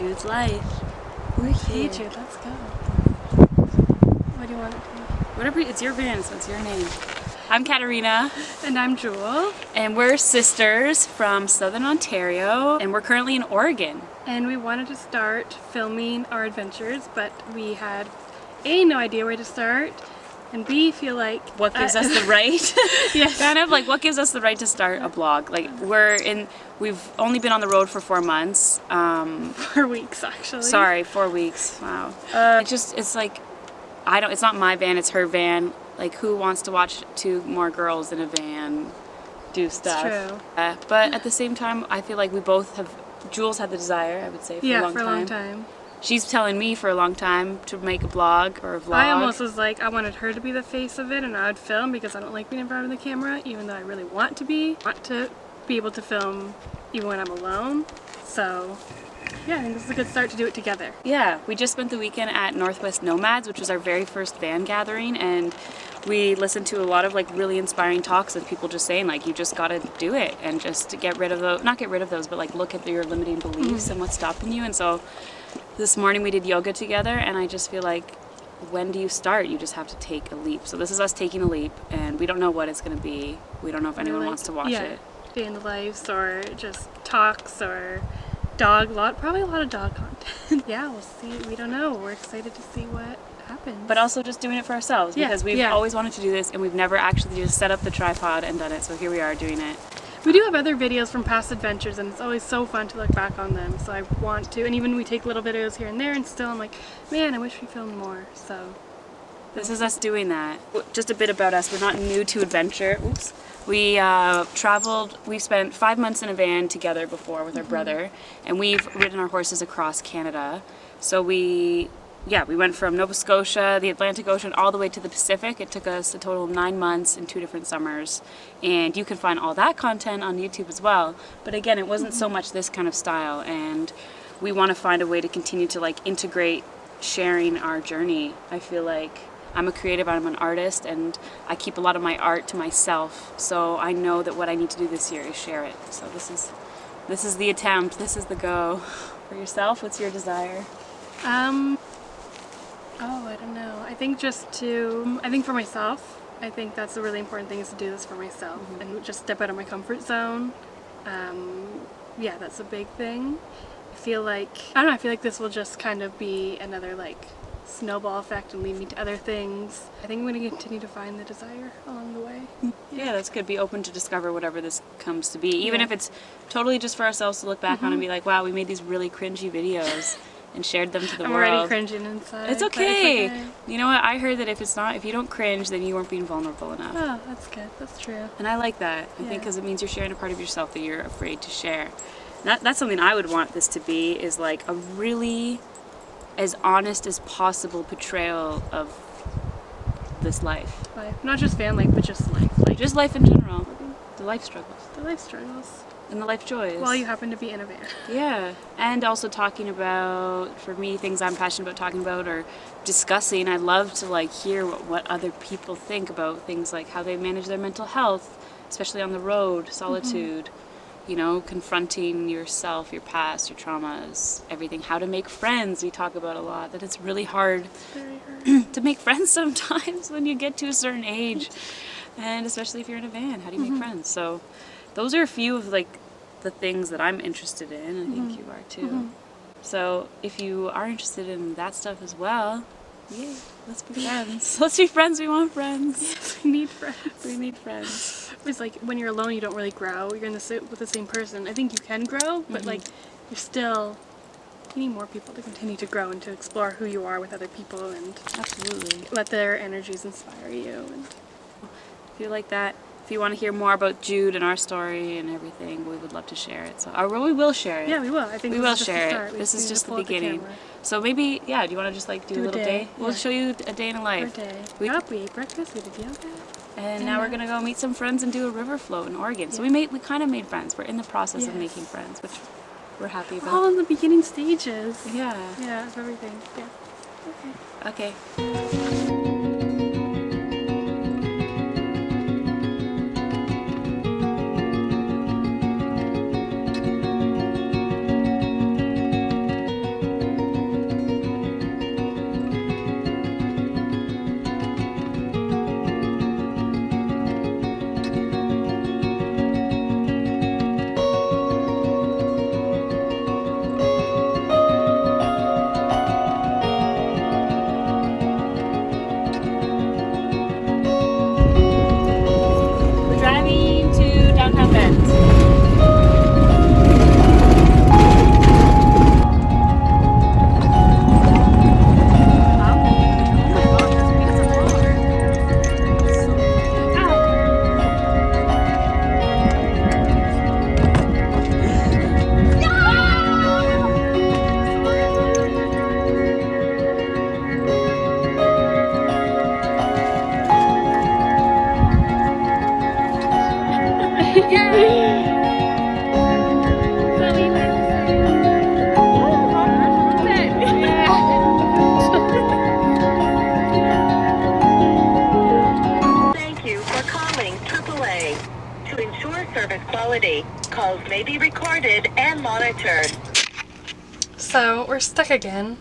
Jude's life. Okay, Jude, let's go. What do you want it to be? Whatever, it's your van, so it's your name. I'm Katarina. And I'm Jewel. And we're sisters from Southern Ontario, and we're currently in Oregon. And we wanted to start filming our adventures, but we had A, no idea where to start, and B, feel like... What gives us the right? Yes. Kind of like, what gives us the right to start a blog? Like, we've only been on the road for 4 months. 4 weeks, actually. Sorry, 4 weeks. Wow. It's like, it's not my van, it's her van. Like, who wants to watch 2 more girls in a van do stuff? It's true. But at the same time, I feel like we both have, Jules had the desire, I would say, for a long time. She's telling me for a long time to make a blog or a vlog. I almost was like, I wanted her to be the face of it and I would film because I don't like being in front of the camera, even though I really want to be able to film even when I'm alone. So yeah, I think this is a good start to do it together. Yeah, we just spent the weekend at Northwest Nomads, which was our very first van gathering, and we listened to a lot of like really inspiring talks of people just saying like, you just gotta do it and just get rid of those, not get rid of those, but like look at your limiting beliefs and what's stopping you. And so this morning we did yoga together, and I just feel like, when do you start? You just have to take a leap. So this is us taking a leap, and we don't know what it's gonna be. We don't know if anyone wants to watch it. Day in the lives, or just talks, or probably a lot of dog content. Yeah, we'll see. We don't know. We're excited to see what happens. But also just doing it for ourselves, because we've always wanted to do this, and we've never actually just set up the tripod and done it. So here we are doing it. We do have other videos from past adventures, and it's always so fun to look back on them. So I want to, and even we take little videos here and there, and still I'm like, man, I wish we filmed more. So this is us doing that. Just a bit about us. We're not new to adventure. Oops. We we've spent 5 months in a van together before with our brother, and we've ridden our horses across Canada. So we went from Nova Scotia, the Atlantic Ocean, all the way to the Pacific. It took us a total of 9 months in 2 different summers. And you can find all that content on YouTube as well. But again, it wasn't so much this kind of style, and we want to find a way to continue to like integrate sharing our journey. I feel like I'm a creative, I'm an artist, and I keep a lot of my art to myself. So I know that what I need to do this year is share it. So this is the attempt, this is the go. For yourself, what's your desire? Oh, I don't know. I think for myself, I think that's a really important thing, is to do this for myself and just step out of my comfort zone. Yeah, that's a big thing. I feel like this will just kind of be another like snowball effect and lead me to other things. I think I'm going to continue to find the desire along the way. Yeah, that's good. Be open to discover whatever this comes to be, even if it's totally just for ourselves to look back on and be like, wow, we made these really cringy videos and shared them to the world. I'm already cringing inside. It's okay. You know what? I heard that if you don't cringe, then you weren't being vulnerable enough. Oh, that's good. That's true. And I like that. I think because it means you're sharing a part of yourself that you're afraid to share. That's something I would want this to be, is like a really as honest as possible portrayal of this life. Not just fan life, but just life. Just life in general. The life struggles. The life struggles. And the life joys. While you happen to be in a van. Yeah. And also talking about, for me, things I'm passionate about talking about or discussing. I love to like hear what other people think about things like how they manage their mental health, especially on the road, solitude. You know, confronting yourself, your past, your traumas, everything. How to make friends, we talk about a lot. That it's really hard, to make friends sometimes when you get to a certain age. And especially if you're in a van, how do you make friends? So those are a few of like the things that I'm interested in. I think you are too. So if you are interested in that stuff as well, yay, let's be friends. Let's be friends, we want friends. Yes, we need friends. We need friends. It's like when you're alone, you don't really grow. You're with the same person. I think you can grow, but like you need more people to continue to grow and to explore who you are with other people, and absolutely let their energies inspire you. And if you like that, if you want to hear more about Jude and our story and everything, we would love to share it. So, we will share it. Yeah, we will. I think we will share it. This is just the beginning. So maybe, do you want to just like do a little day? We'll show you a day in a life. We ate breakfast, we did yoga. And now we're going to go meet some friends and do a river float in Oregon. So we kind of made friends. We're in the process of making friends, which we're happy about. All in the beginning stages. Yeah. Yeah, of everything. Yeah. Okay. ensure service quality. Calls may be recorded and monitored. So we're stuck again.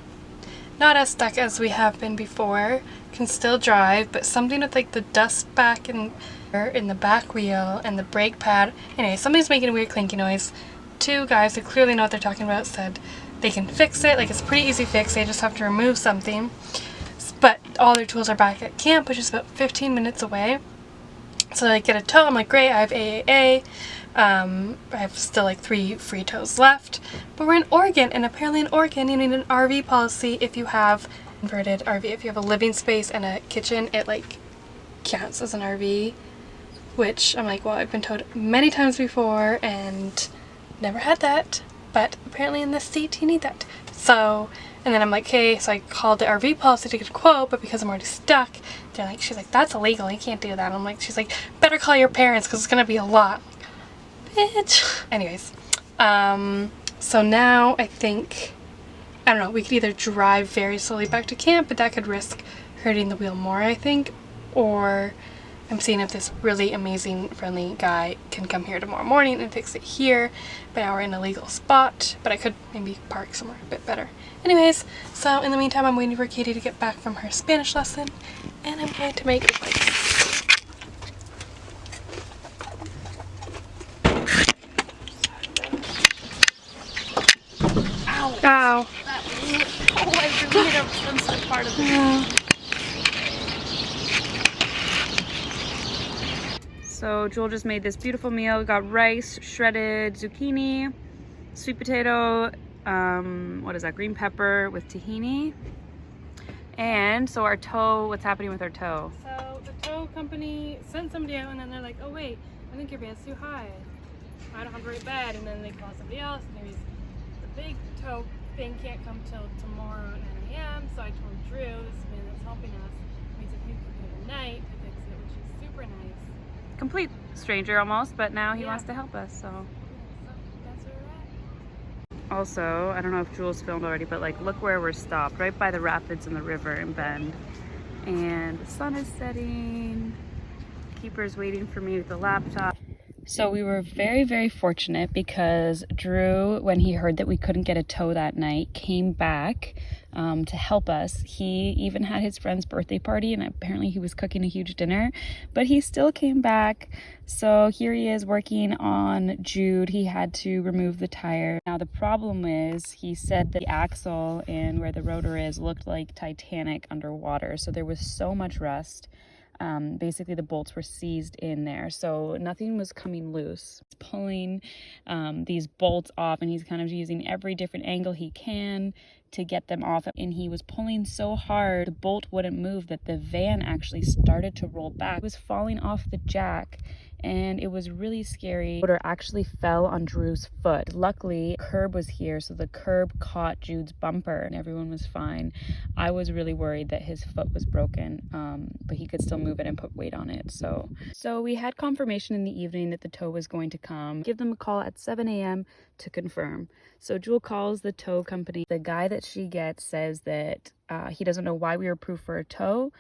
Not as stuck as we have been before. Can still drive, but something with like the dust back in the back wheel and the brake pad. Anyway, something's making a weird clinky noise. Two guys who clearly know what they're talking about said they can fix it. Like, it's a pretty easy fix. They just have to remove something. But all their tools are back at camp, which is about 15 minutes away. So I get a tow. I'm like, great, I have AAA. I have still like 3 free tows left. But we're in Oregon, and apparently in Oregon you need an RV policy if you have converted RV. If you have a living space and a kitchen, it like counts as an RV. Which I'm like, well, I've been told many times before and never had that. But apparently in this state you need that. So, and then I'm like, okay, so I called the RV policy to get a quote, but because I'm already stuck, they're like, she's like, that's illegal, you can't do that. I'm like, she's like, better call your parents because it's gonna be a lot. Bitch. Anyways, so now I think, I don't know, we could either drive very slowly back to camp, but that could risk hurting the wheel more, I think, or I'm seeing if this really amazing, friendly guy can come here tomorrow morning and fix it here. But now we're in a legal spot, but I could maybe park somewhere a bit better. Anyways, so in the meantime, I'm waiting for Katie to get back from her Spanish lesson, and I'm going to make rice. Ow! Ow! Oh, I really hit a sensitive part of it. So Jewel just made this beautiful meal. We got rice, shredded zucchini, sweet potato, what is that, green pepper with tahini. And so our tow, what's happening with our tow? So the tow company sent somebody out, and then they're like, oh wait, I think your band's too high. I don't have a great bed. And then they call somebody else, and there's the big tow thing can't come till tomorrow at 9 a.m. So I told Drew, this man that's helping us, he said he could come tonight to fix it, which is super nice. Complete stranger almost, but now he wants to help us, so. That's where we're at. Also, I don't know if Jules filmed already, but like, look where we're stopped, right by the rapids and the river in Bend. And the sun is setting. Keeper's waiting for me with the laptop. So we were very, very fortunate because Drew, when he heard that we couldn't get a tow that night, came back to help us. He even had his friend's birthday party, and apparently he was cooking a huge dinner, but he still came back. So here he is working on Jude. He had to remove the tire. Now the problem is, he said that the axle and where the rotor is looked like Titanic underwater. So there was so much rust. Basically the bolts were seized in there, so nothing was coming loose. He's pulling these bolts off, and he's kind of using every different angle he can to get them off, and he was pulling so hard the bolt wouldn't move that the van actually started to roll back. It was falling off the jack, and it was really scary. The motor actually fell on Drew's foot. Luckily, the curb was here, so the curb caught Jude's bumper and everyone was fine. I was really worried that his foot was broken, but he could still move it and put weight on it. So we had confirmation in the evening that the tow was going to come. Give them a call at 7 a.m. to confirm. So Jewel calls the tow company. The guy that she gets says that he doesn't know why we were approved for a tow,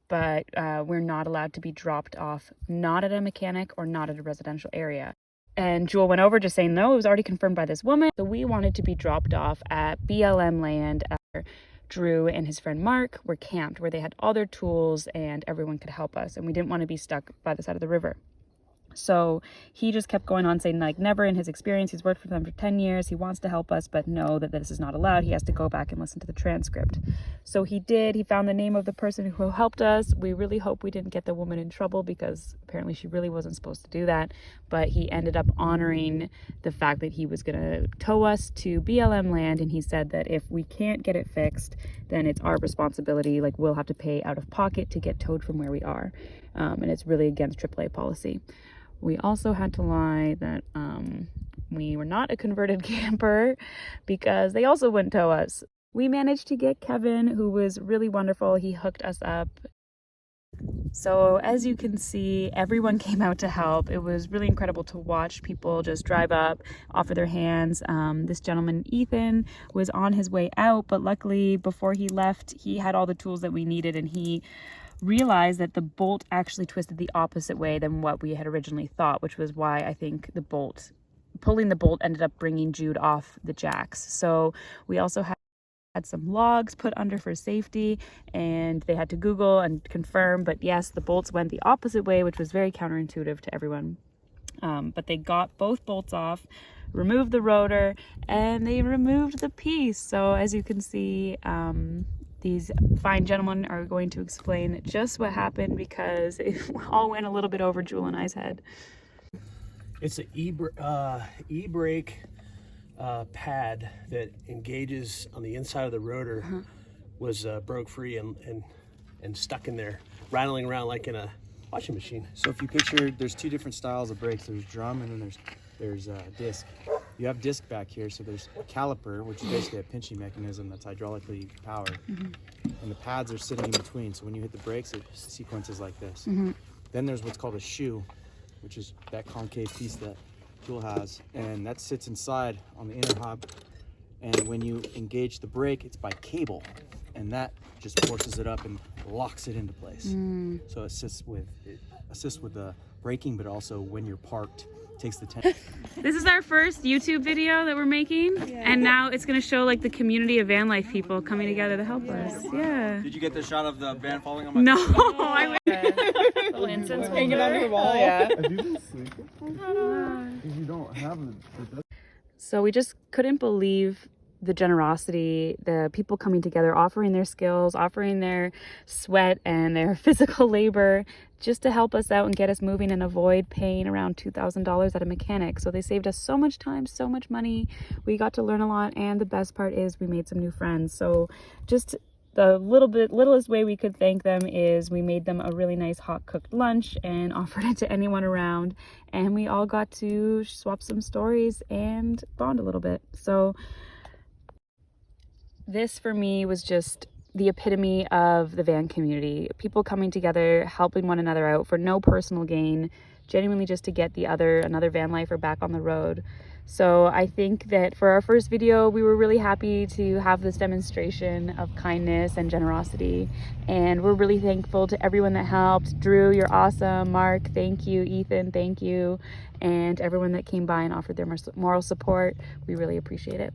but we're not allowed to be dropped off, not at a mechanic or not at a residential area. And Jewel went over just saying, no, it was already confirmed by this woman. So we wanted to be dropped off at BLM land after Drew and his friend Mark were camped, where they had all their tools and everyone could help us. And we didn't want to be stuck by the side of the river. So he just kept going on saying, like, never in his experience, he's worked for them for 10 years, he wants to help us, but know that this is not allowed. He has to go back and listen to the transcript. So he did. He found the name of the person who helped us. We really hope we didn't get the woman in trouble, because apparently she really wasn't supposed to do that, but he ended up honoring the fact that he was going to tow us to BLM land, and he said that if we can't get it fixed, then it's our responsibility. Like, we'll have to pay out of pocket to get towed from where we are, and it's really against AAA policy. We also had to lie that we were not a converted camper, because they also wouldn't tow us. We managed to get Kevin, who was really wonderful. He hooked us up. So as you can see, everyone came out to help. It was really incredible to watch people just drive up, offer their hands. This gentleman, Ethan, was on his way out, but luckily before he left, he had all the tools that we needed, and he realized that the bolt actually twisted the opposite way than what we had originally thought, which was why I think pulling the bolt ended up bringing Jude off the jacks. So we also had some logs put under for safety, and they had to Google and confirm, but yes, the bolts went the opposite way, which was very counterintuitive to everyone. But they got both bolts off, removed the rotor, and they removed the piece. So as you can see, these fine gentlemen are going to explain just what happened, because it all went a little bit over Jewel and I's head. It's an e-brake pad that engages on the inside of the rotor. Was broke free and stuck in there, rattling around like in a washing machine. So if you picture, there's two different styles of brakes. There's drum and then there's disc. You have disc back here, so there's a caliper, which is basically a pinching mechanism that's hydraulically powered. And the pads are sitting in between, so when you hit the brakes, it sequences like this. Then there's what's called a shoe, which is that concave piece that Jewel has, and that sits inside on the inner hub. And when you engage the brake, it's by cable, and that just forces it up and locks it into place. So it assists with the braking, but also when you're parked, takes the tension. This is our first YouTube video that we're making, and now it's going to show like the community of van life people coming together to help us. Yeah. Did you get the shot of the van falling on my No, I wish. Little incense hanging on your wall. Yeah. Have you been sleeping? Because you don't have it. So we just couldn't believe the generosity, the people coming together, offering their skills, offering their sweat and their physical labor just to help us out and get us moving and avoid paying around $2,000 at a mechanic. So they saved us so much time, so much money. We got to learn a lot, and the best part is we made some new friends. So just the littlest way we could thank them is we made them a really nice hot cooked lunch and offered it to anyone around, and we all got to swap some stories and bond a little bit. So this for me was just the epitome of the van community. People coming together, helping one another out for no personal gain, genuinely just to get another van lifer back on the road. So I think that for our first video, we were really happy to have this demonstration of kindness and generosity. And we're really thankful to everyone that helped. Drew, you're awesome. Mark, thank you. Ethan, thank you. And everyone that came by and offered their moral support. We really appreciate it.